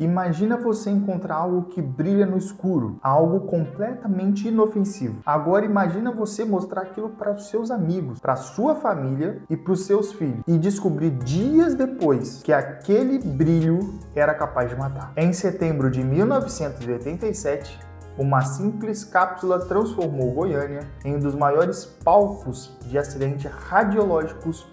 Imagina você encontrar algo que brilha no escuro, algo completamente inofensivo. Agora imagina você mostrar aquilo para os seus amigos, para a sua família e para os seus filhos e descobrir dias depois que aquele brilho era capaz de matar. Em setembro de 1987, uma simples cápsula transformou Goiânia em um dos maiores palcos de acidentes radiológicos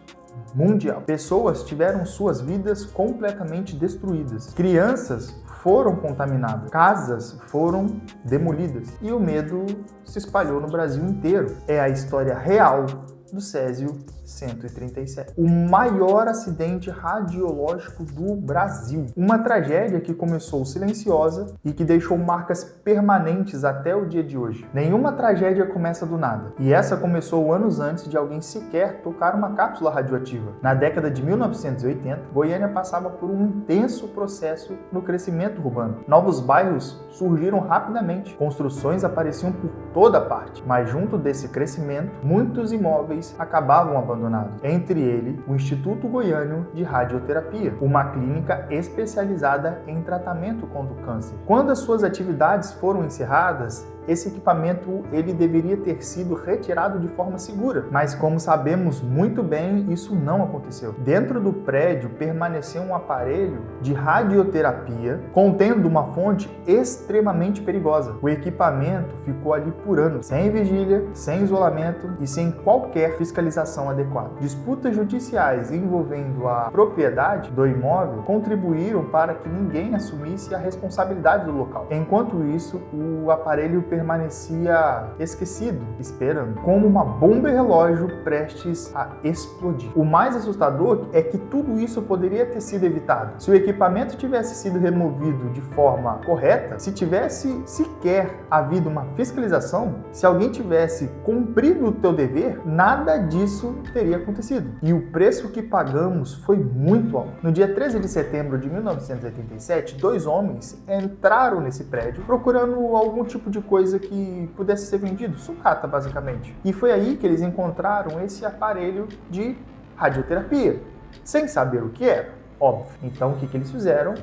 mundial. Pessoas tiveram suas vidas completamente destruídas. Crianças foram contaminadas. Casas foram demolidas. E o medo se espalhou no Brasil inteiro. É a história real do Césio 137. O maior acidente radiológico do Brasil. Uma tragédia que começou silenciosa e que deixou marcas permanentes até o dia de hoje. Nenhuma tragédia começa do nada. E essa começou anos antes de alguém sequer tocar uma cápsula radioativa. Na década de 1980, Goiânia passava por um intenso processo no crescimento urbano. Novos bairros surgiram rapidamente. Construções apareciam por toda parte. Mas junto desse crescimento, muitos imóveis acabavam abandonados. Entre ele, o Instituto Goiano de Radioterapia, uma clínica especializada em tratamento contra o câncer. Quando as suas atividades foram encerradas, esse equipamento ele deveria ter sido retirado de forma segura, mas como sabemos muito bem, isso não aconteceu. Dentro do prédio permaneceu um aparelho de radioterapia contendo uma fonte extremamente perigosa. O equipamento ficou ali por anos, sem vigília, sem isolamento e sem qualquer fiscalização adequada. Disputas judiciais envolvendo a propriedade do imóvel contribuíram para que ninguém assumisse a responsabilidade do local. Enquanto isso, o aparelho permanecia esquecido, esperando, como uma bomba relógio prestes a explodir. O mais assustador é que tudo isso poderia ter sido evitado. Se o equipamento tivesse sido removido de forma correta, se tivesse sequer havido uma fiscalização, se alguém tivesse cumprido o teu dever, nada disso teria acontecido. E o preço que pagamos foi muito alto. No dia 13 de setembro de 1987, dois homens entraram nesse prédio procurando algum tipo de coisa que pudesse ser vendido, sucata basicamente. E foi aí que eles encontraram esse aparelho de radioterapia, sem saber o que era, óbvio. Então o que eles fizeram?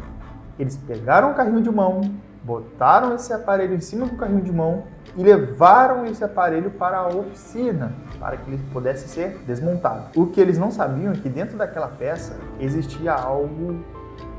Eles pegaram o carrinho de mão, botaram esse aparelho em cima do carrinho de mão e levaram esse aparelho para a oficina para que ele pudesse ser desmontado. O que eles não sabiam é que dentro daquela peça existia algo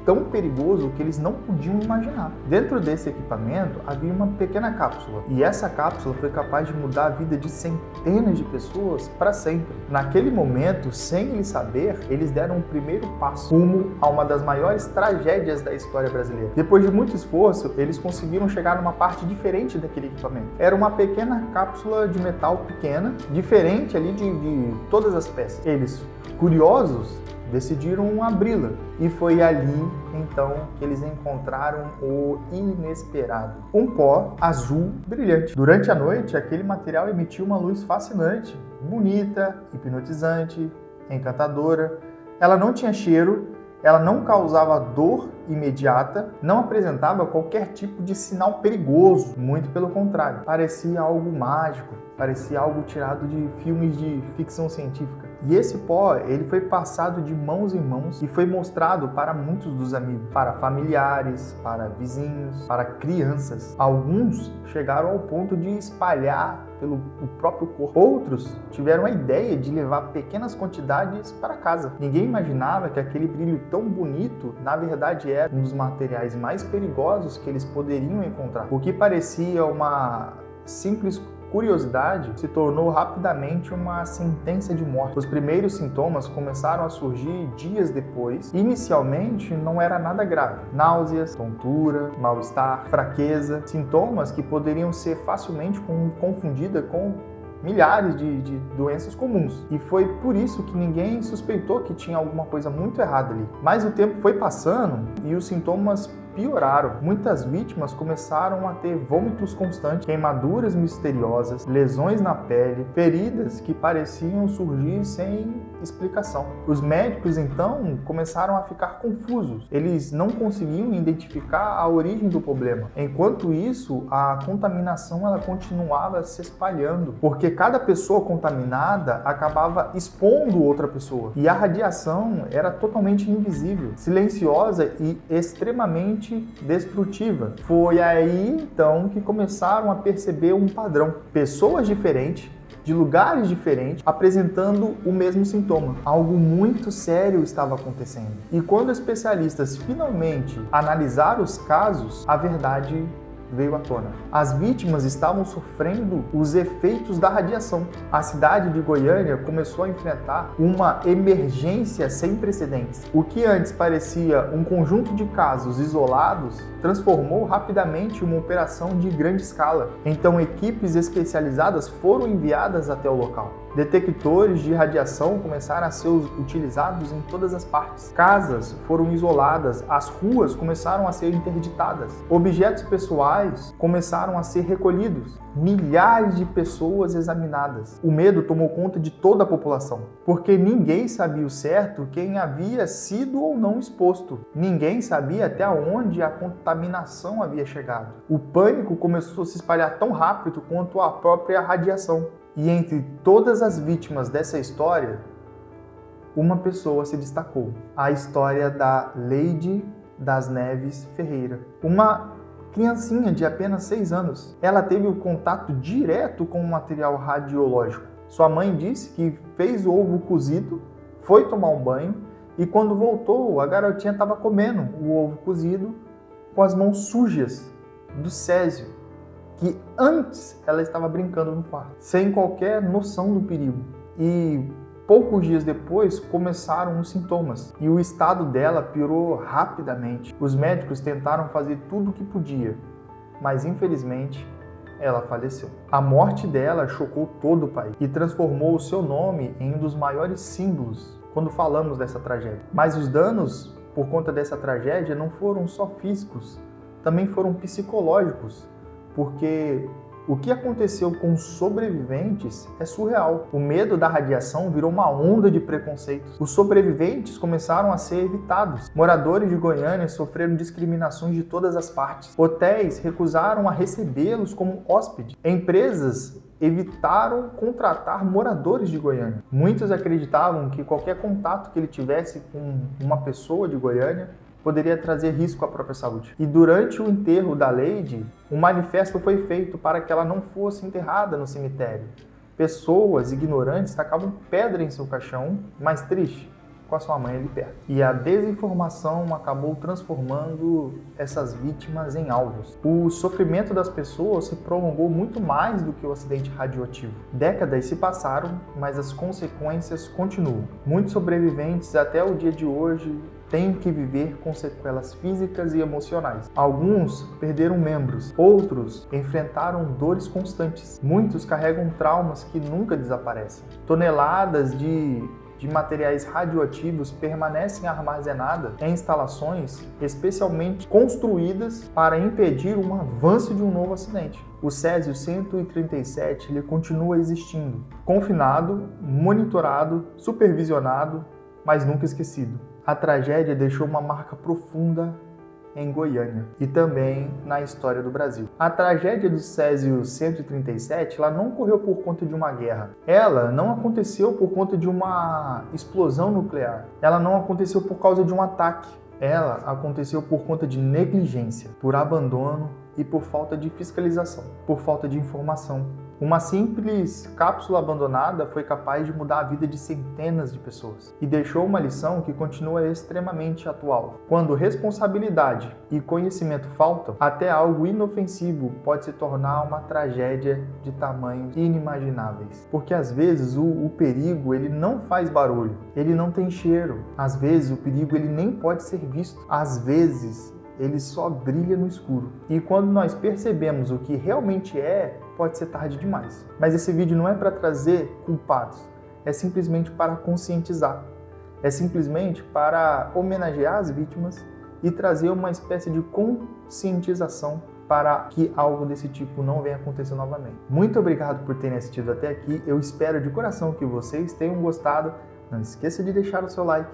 tão perigoso que eles não podiam imaginar. Dentro desse equipamento havia uma pequena cápsula e essa cápsula foi capaz de mudar a vida de centenas de pessoas para sempre. Naquele momento, sem eles saber, eles deram o primeiro passo rumo a uma das maiores tragédias da história brasileira. Depois de muito esforço, eles conseguiram chegar numa parte diferente daquele equipamento. Era uma pequena cápsula de metal pequena, diferente ali de todas as peças. Eles, curiosos, decidiram abri-la e foi ali então que eles encontraram o inesperado, um pó azul brilhante. Durante a noite, aquele material emitiu uma luz fascinante, bonita, hipnotizante, encantadora. Ela não tinha cheiro, ela não causava dor imediata, não apresentava qualquer tipo de sinal perigoso, muito pelo contrário, parecia algo mágico, parecia algo tirado de filmes de ficção científica. E esse pó, ele foi passado de mãos em mãos e foi mostrado para muitos dos amigos, para familiares, para vizinhos, para crianças. Alguns chegaram ao ponto de espalhar pelo próprio corpo. Outros tiveram a ideia de levar pequenas quantidades para casa. Ninguém imaginava que aquele brilho tão bonito, na verdade, era um dos materiais mais perigosos que eles poderiam encontrar. O que parecia uma simples curiosidade se tornou rapidamente uma sentença de morte. Os primeiros sintomas começaram a surgir dias depois. Inicialmente não era nada grave. Náuseas, tontura, mal-estar, fraqueza, sintomas que poderiam ser facilmente confundidas com milhares de doenças comuns. E foi por isso que ninguém suspeitou que tinha alguma coisa muito errada ali. Mas o tempo foi passando e os sintomas pioraram. Muitas vítimas começaram a ter vômitos constantes, queimaduras misteriosas, lesões na pele, feridas que pareciam surgir sem explicação. Os médicos então começaram a ficar confusos. Eles não conseguiam identificar a origem do problema. Enquanto isso, a contaminação ela continuava se espalhando, porque cada pessoa contaminada acabava expondo outra pessoa. E a radiação era totalmente invisível, silenciosa e extremamente extremamente destrutiva. Foi aí então que começaram a perceber um padrão. Pessoas diferentes, de lugares diferentes, apresentando o mesmo sintoma. Algo muito sério estava acontecendo. E quando especialistas finalmente analisaram os casos, a verdade veio à tona. As vítimas estavam sofrendo os efeitos da radiação. A cidade de Goiânia começou a enfrentar uma emergência sem precedentes. O que antes parecia um conjunto de casos isolados transformou rapidamente em uma operação de grande escala. Então, equipes especializadas foram enviadas até o local. Detectores de radiação começaram a ser utilizados em todas as partes. Casas foram isoladas, as ruas começaram a ser interditadas. Objetos pessoais começaram a ser recolhidos. Milhares de pessoas examinadas. O medo tomou conta de toda a população, porque ninguém sabia o certo quem havia sido ou não exposto. Ninguém sabia até onde a contaminação havia chegado. O pânico começou a se espalhar tão rápido quanto a própria radiação. E entre todas as vítimas dessa história, uma pessoa se destacou. A história da Leide das Neves Ferreira. Uma criancinha de apenas 6 anos. Ela teve o contato direto com o material radiológico. Sua mãe disse que fez o ovo cozido, foi tomar um banho e quando voltou, a garotinha estava comendo o ovo cozido com as mãos sujas do césio, que antes ela estava brincando no quarto, sem qualquer noção do perigo. E poucos dias depois começaram os sintomas e o estado dela piorou rapidamente. Os médicos tentaram fazer tudo o que podia, mas infelizmente ela faleceu. A morte dela chocou todo o país e transformou o seu nome em um dos maiores símbolos quando falamos dessa tragédia. Mas os danos por conta dessa tragédia não foram só físicos, também foram psicológicos. Porque o que aconteceu com os sobreviventes é surreal. O medo da radiação virou uma onda de preconceitos. Os sobreviventes começaram a ser evitados. Moradores de Goiânia sofreram discriminações de todas as partes. Hotéis recusaram a recebê-los como hóspede. Empresas evitaram contratar moradores de Goiânia. Muitos acreditavam que qualquer contato que ele tivesse com uma pessoa de Goiânia poderia trazer risco à própria saúde. E durante o enterro da Leide, um manifesto foi feito para que ela não fosse enterrada no cemitério. Pessoas ignorantes tacavam pedra em seu caixão, mais triste, com a sua mãe ali perto. E a desinformação acabou transformando essas vítimas em alvos. O sofrimento das pessoas se prolongou muito mais do que o acidente radioativo. Décadas se passaram, mas as consequências continuam. Muitos sobreviventes até o dia de hoje têm que viver com sequelas físicas e emocionais. Alguns perderam membros, outros enfrentaram dores constantes. Muitos carregam traumas que nunca desaparecem. Toneladas de materiais radioativos permanecem armazenadas em instalações especialmente construídas para impedir um avanço de um novo acidente. O Césio-137 ele continua existindo, confinado, monitorado, supervisionado, mas nunca esquecido. A tragédia deixou uma marca profunda em Goiânia e também na história do Brasil. A tragédia do Césio-137 ela não ocorreu por conta de uma guerra. Ela não aconteceu por conta de uma explosão nuclear. Ela não aconteceu por causa de um ataque. Ela aconteceu por conta de negligência, por abandono e por falta de fiscalização, por falta de informação. Uma simples cápsula abandonada foi capaz de mudar a vida de centenas de pessoas e deixou uma lição que continua extremamente atual. Quando responsabilidade e conhecimento faltam, até algo inofensivo pode se tornar uma tragédia de tamanhos inimagináveis. Porque às vezes o perigo ele não faz barulho, ele não tem cheiro. Às vezes o perigo ele nem pode ser visto. Às vezes ele só brilha no escuro. E quando nós percebemos o que realmente é, pode ser tarde demais. Mas esse vídeo não é para trazer culpados, é simplesmente para conscientizar. É simplesmente para homenagear as vítimas e trazer uma espécie de conscientização para que algo desse tipo não venha acontecer novamente. Muito obrigado por terem assistido até aqui. Eu espero de coração que vocês tenham gostado. Não esqueça de deixar o seu like.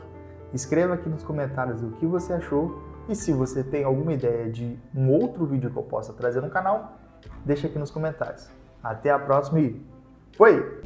Escreva aqui nos comentários o que você achou. E se você tem alguma ideia de um outro vídeo que eu possa trazer no canal, deixa aqui nos comentários. Até a próxima e foi!